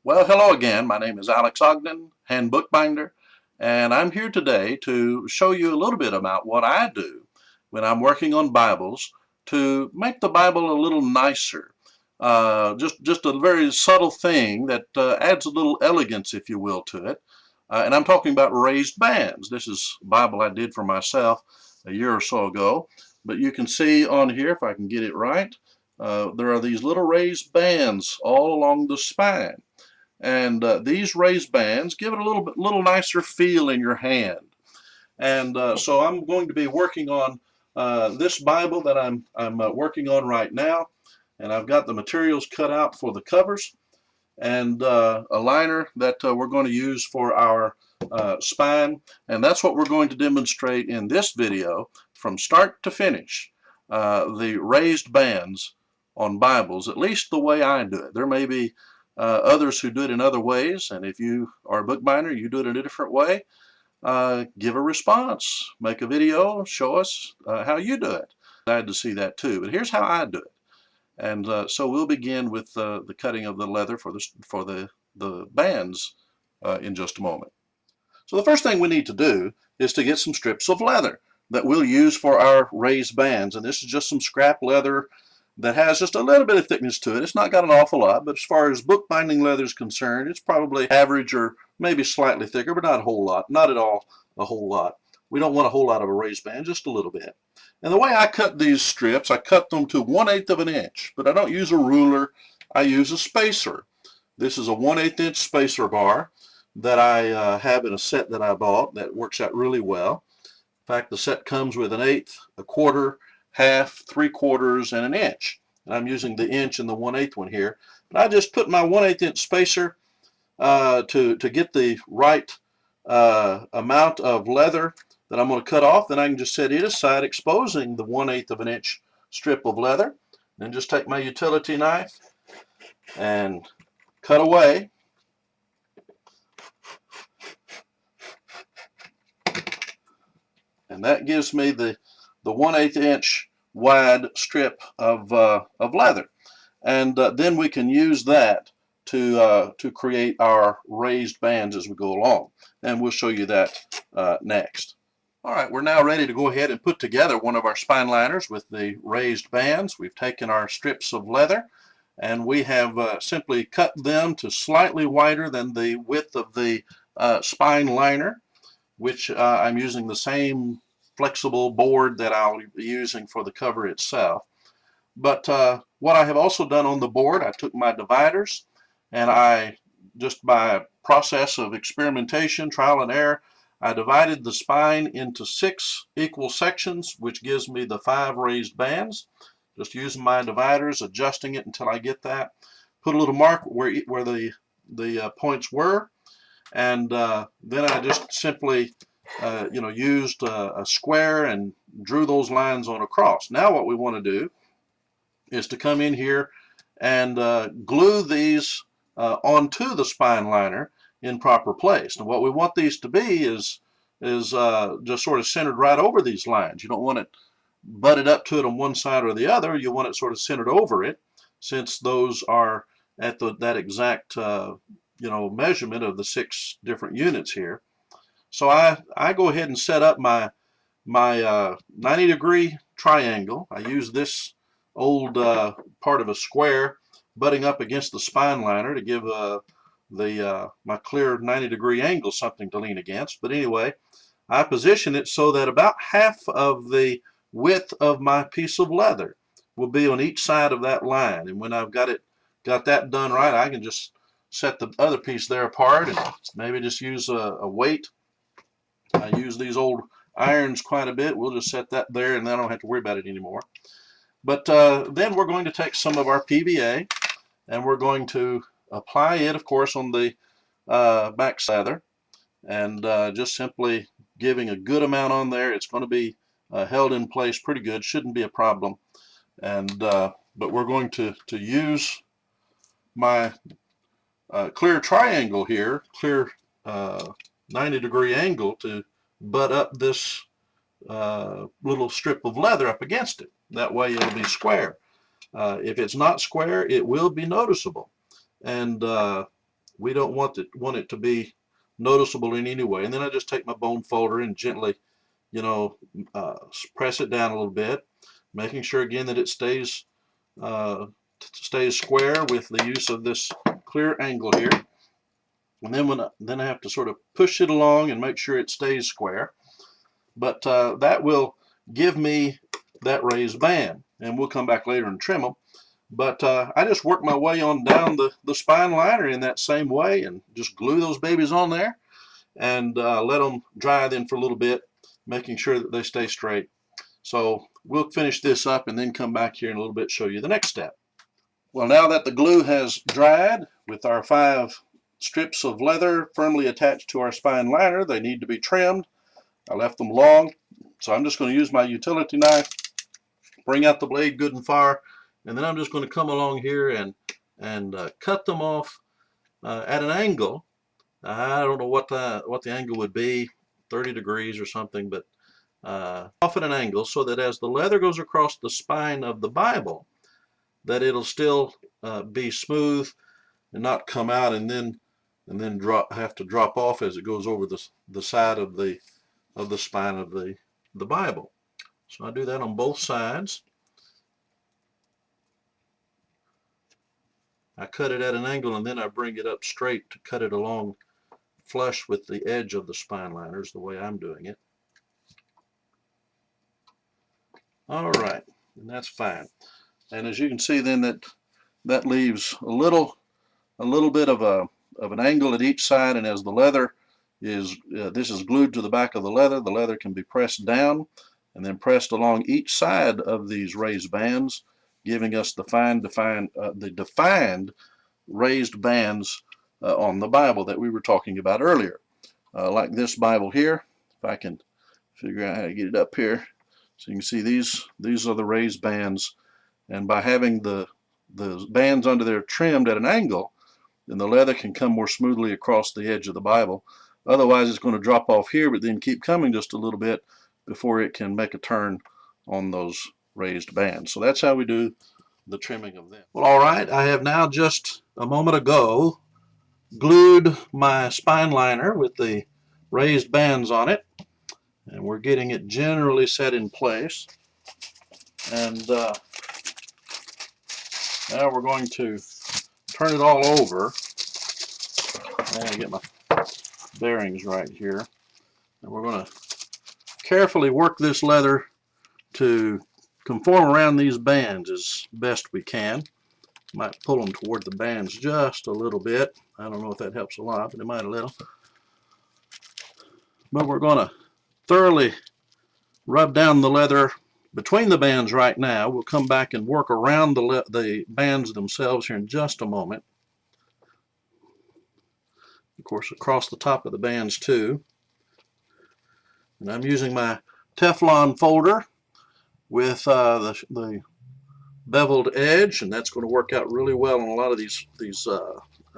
Well, hello again. My name is Alex Ogden, hand bookbinder, and I'm here today to show you a little bit about what I do when I'm working on Bibles to make the Bible a little nicer. Just a very subtle thing that adds a little elegance, if you will, to it. And I'm talking about raised bands. This is a Bible I did for myself a year or so ago. But you can see on here, if I can get it right, there are these little raised bands all along the spine. And these raised bands give it a little nicer feel in your hand. And so I'm going to be working on this Bible that I'm working on right now. And I've got the materials cut out for the covers and a liner that we're going to use for our spine. And that's what we're going to demonstrate in this video from start to finish. The raised bands on Bibles, at least the way I do it. There may be others who do it in other ways, and if you are a bookbinder, you do it in a different way, give a response, make a video, show us how you do it. Glad to see that too, but here's how I do it. And so we'll begin with the cutting of the leather for the bands in just a moment. So the first thing we need to do is to get some strips of leather that we'll use for our raised bands. And this is just some scrap leather that has just a little bit of thickness to it. It's not got an awful lot, but as far as bookbinding leather is concerned, it's probably average or maybe slightly thicker, but not a whole lot. Not at all a whole lot. We don't want a whole lot of a raised band, just a little bit. And the way I cut these strips, I cut them to 1/8 of an inch, but I don't use a ruler. I use a spacer. This is a 1/8 inch spacer bar that I have in a set that I bought that works out really well. In fact, the set comes with an eighth, a quarter, half, 3/4, and an inch. And I'm using the inch and the 1/8 one here. But I just put my 1/8 inch spacer to get the right amount of leather that I'm going to cut off. Then I can just set it aside, exposing the 1/8 of an inch strip of leather. Then just take my utility knife and cut away. And that gives me the 1/8 inch wide strip of leather. And then we can use that to create our raised bands as we go along. And we'll show you that next. All right, we're now ready to go ahead and put together one of our spine liners with the raised bands. We've taken our strips of leather and we have simply cut them to slightly wider than the width of the spine liner, which I'm using the same flexible board that I'll be using for the cover itself. But what I have also done on the board, I took my dividers and I, just by process of experimentation, trial and error, I divided the spine into 6 equal sections, which gives me the 5 raised bands. Just using my dividers, adjusting it until I get that. Put a little mark where the points were, and then I just simply used a square and drew those lines on across. Now what we want to do is to come in here and glue these onto the spine liner in proper place. And what we want these to be is just sort of centered right over these lines. You don't want it butted up to it on one side or the other. You want it sort of centered over it, since those are at that exact measurement of the 6 different units here. So I go ahead and set up my 90-degree triangle. I use this old part of a square butting up against the spine liner to give my clear 90-degree angle something to lean against. But anyway, I position it so that about half of the width of my piece of leather will be on each side of that line. And when I've got that done right, I can just set the other piece there apart and maybe just use a weight. I use these old irons quite a bit. We'll just set that there and then I don't have to worry about it anymore. But then we're going to take some of our PVA and we're going to apply it, of course, on the back leather, and just simply giving a good amount on there. It's going to be held in place pretty good. Shouldn't be a problem. And but we're going to use my clear triangle here, clear 90-degree angle, to butt up this little strip of leather up against it. That way it'll be square. If it's not square, it will be noticeable. And we don't want it to be noticeable in any way. And then I just take my bone folder and gently, you know, press it down a little bit, making sure again that it stays square with the use of this clear angle here. And then I have to sort of push it along and make sure it stays square. But that will give me that raised band, and we'll come back later and trim them. But I just work my way on down the spine liner in that same way and just glue those babies on there and let them dry then for a little bit, making sure that they stay straight. So we'll finish this up and then come back here in a little bit, show you the next step. Well, now that the glue has dried with our 5 strips of leather firmly attached to our spine liner, they need to be trimmed. I left them long, so I'm just going to use my utility knife, bring out the blade good and far, and then I'm just going to come along here and cut them off at an angle. I don't know what the angle would be, 30 degrees or something, but off at an angle so that as the leather goes across the spine of the Bible, that it'll still be smooth and not come out and then have to drop off as it goes over the side of the spine of the Bible. So I do that on both sides. I cut it at an angle and then I bring it up straight to cut it along flush with the edge of the spine liners, the way I'm doing it. All right, and that's fine. And as you can see then that leaves a little bit of an angle at each side, and as the leather is this is glued to the back of the leather can be pressed down and then pressed along each side of these raised bands, giving us the defined raised bands on the Bible that we were talking about earlier. Like this Bible here, if I can figure out how to get it up here, so you can see these are the raised bands, and by having the bands under there trimmed at an angle, then the leather can come more smoothly across the edge of the Bible. Otherwise it's going to drop off here, but then keep coming just a little bit before it can make a turn on those raised bands. So that's how we do the trimming of them. Well, all right, I have now just a moment ago glued my spine liner with the raised bands on it, and we're getting it generally set in place. And now we're going to turn it all over. I'm going to get my bearings right here, and we're going to carefully work this leather to conform around these bands as best we can. Might pull them toward the bands just a little bit. I don't know if that helps a lot, but it might a little. But we're going to thoroughly rub down the leather between the bands right now. We'll come back and work around the bands themselves here in just a moment. Of course, across the top of the bands too. And I'm using my Teflon folder with the beveled edge, and that's going to work out really well on a lot of these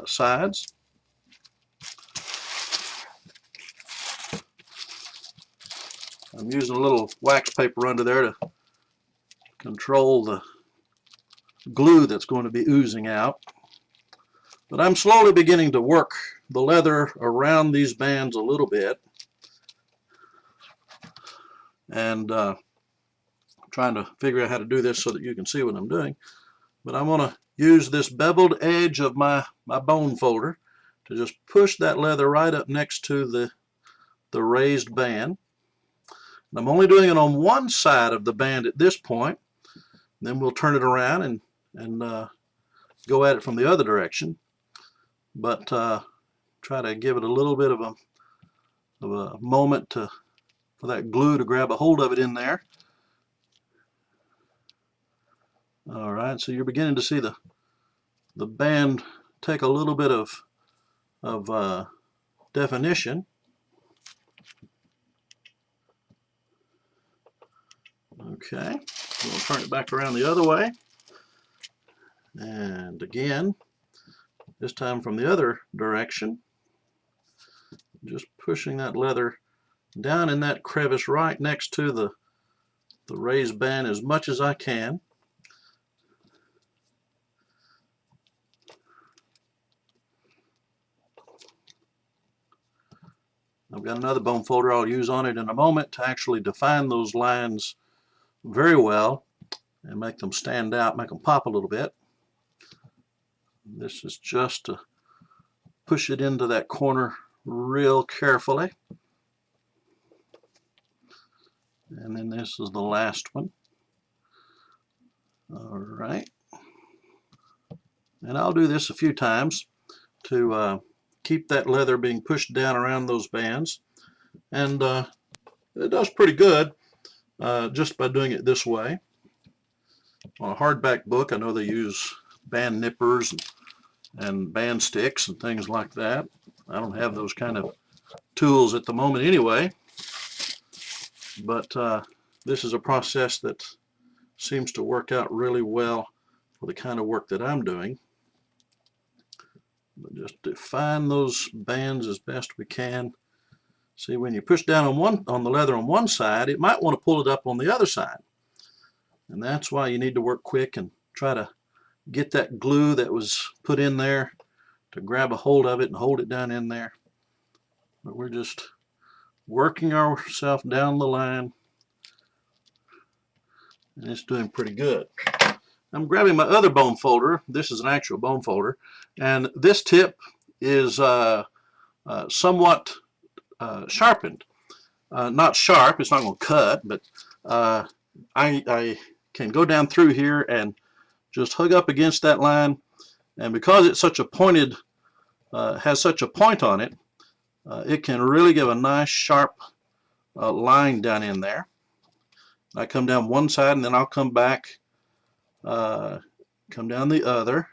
sides. I'm using a little wax paper under there to control the glue that's going to be oozing out. But I'm slowly beginning to work the leather around these bands a little bit, and trying to figure out how to do this so that you can see what I'm doing. But I'm going to use this beveled edge of my bone folder to just push that leather right up next to the raised band. And I'm only doing it on one side of the band at this point. Then we'll turn it around and go at it from the other direction. But try to give it a little bit of a moment for that glue to grab a hold of it in there. All right, so you're beginning to see the band take a little bit of definition. Okay, we'll turn it back around the other way. And again, this time from the other direction. Just pushing that leather down in that crevice right next to the raised band as much as I can. I've got another bone folder I'll use on it in a moment to actually define those lines very well and make them stand out, make them pop a little bit. This is just to push it into that corner real carefully. And then this is the last one. All right. And I'll do this a few times to keep that leather being pushed down around those bands. And it does pretty good just by doing it this way. On a hardback book, I know they use band nippers and band sticks and things like that. I don't have those kind of tools at the moment anyway. But this is a process that seems to work out really well for the kind of work that I'm doing. But just define those bands as best we can. See, when you push down on the leather on one side, it might want to pull it up on the other side. And that's why you need to work quick and try to get that glue that was put in there to grab a hold of it and hold it down in there. But we're just working ourselves down the line, and it's doing pretty good. I'm grabbing my other bone folder. This is an actual bone folder, and this tip is somewhat sharpened. Not sharp, it's not going to cut, but I can go down through here and just hug up against that line, and because it's such a pointed, has such a point on it, it can really give a nice sharp line down in there. I come down one side and then I'll come back, come down the other,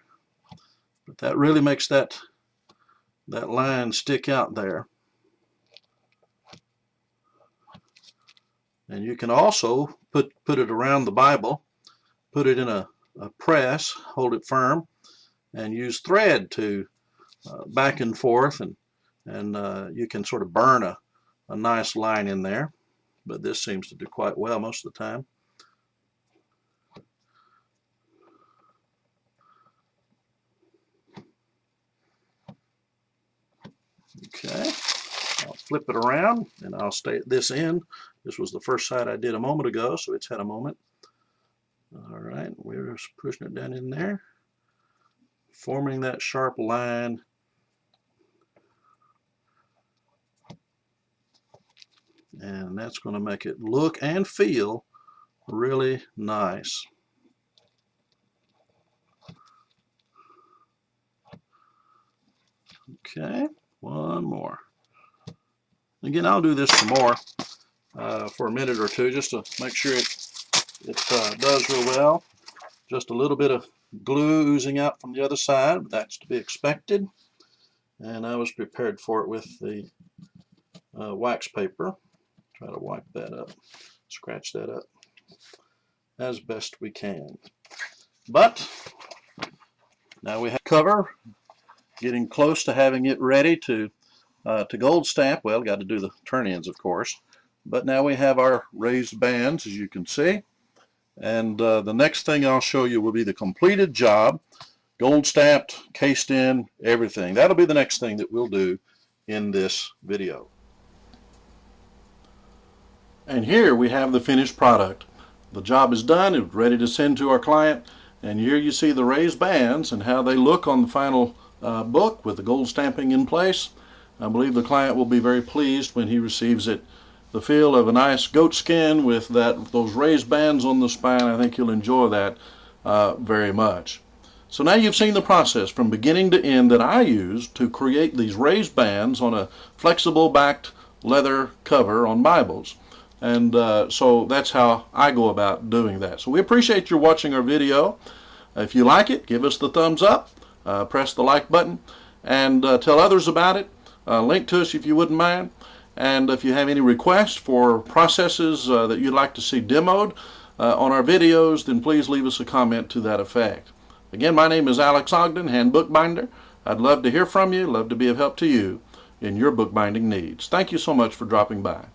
but that really makes that line stick out there. And you can also put it around the Bible, put it in a press, hold it firm, and use thread to back and forth, and you can sort of burn a nice line in there. But this seems to do quite well most of the time. Okay, I'll flip it around and I'll stay at this end. This was the first side I did a moment ago, so it's had a moment. All right, we're just pushing it down in there, forming that sharp line. And that's going to make it look and feel really nice. Okay, one more. Again, I'll do this some more for a minute or two just to make sure it does real well. Just a little bit of glue oozing out from the other side, but that's to be expected. And I was prepared for it with the wax paper. Try to wipe that up, scratch that up as best we can. But now we have cover, getting close to having it ready to gold stamp. Well, got to do the turn-ins, of course. But now we have our raised bands, as you can see. And the next thing I'll show you will be the completed job, gold stamped, cased in, everything. That'll be the next thing that we'll do in this video. And here we have the finished product. The job is done, it's ready to send to our client, and here you see the raised bands and how they look on the final book with the gold stamping in place. I believe the client will be very pleased when he receives it. The feel of a nice goat skin with those raised bands on the spine, I think you'll enjoy that very much. So now you've seen the process from beginning to end that I use to create these raised bands on a flexible backed leather cover on Bibles. And so that's how I go about doing that. So we appreciate you watching our video. If you like it, give us the thumbs up, press the like button, and tell others about it. Link to us if you wouldn't mind. And if you have any requests for processes that you'd like to see demoed on our videos, then please leave us a comment to that effect. Again, my name is Alex Ogden, Hand Bookbinder. I'd love to hear from you, love to be of help to you in your bookbinding needs. Thank you so much for dropping by.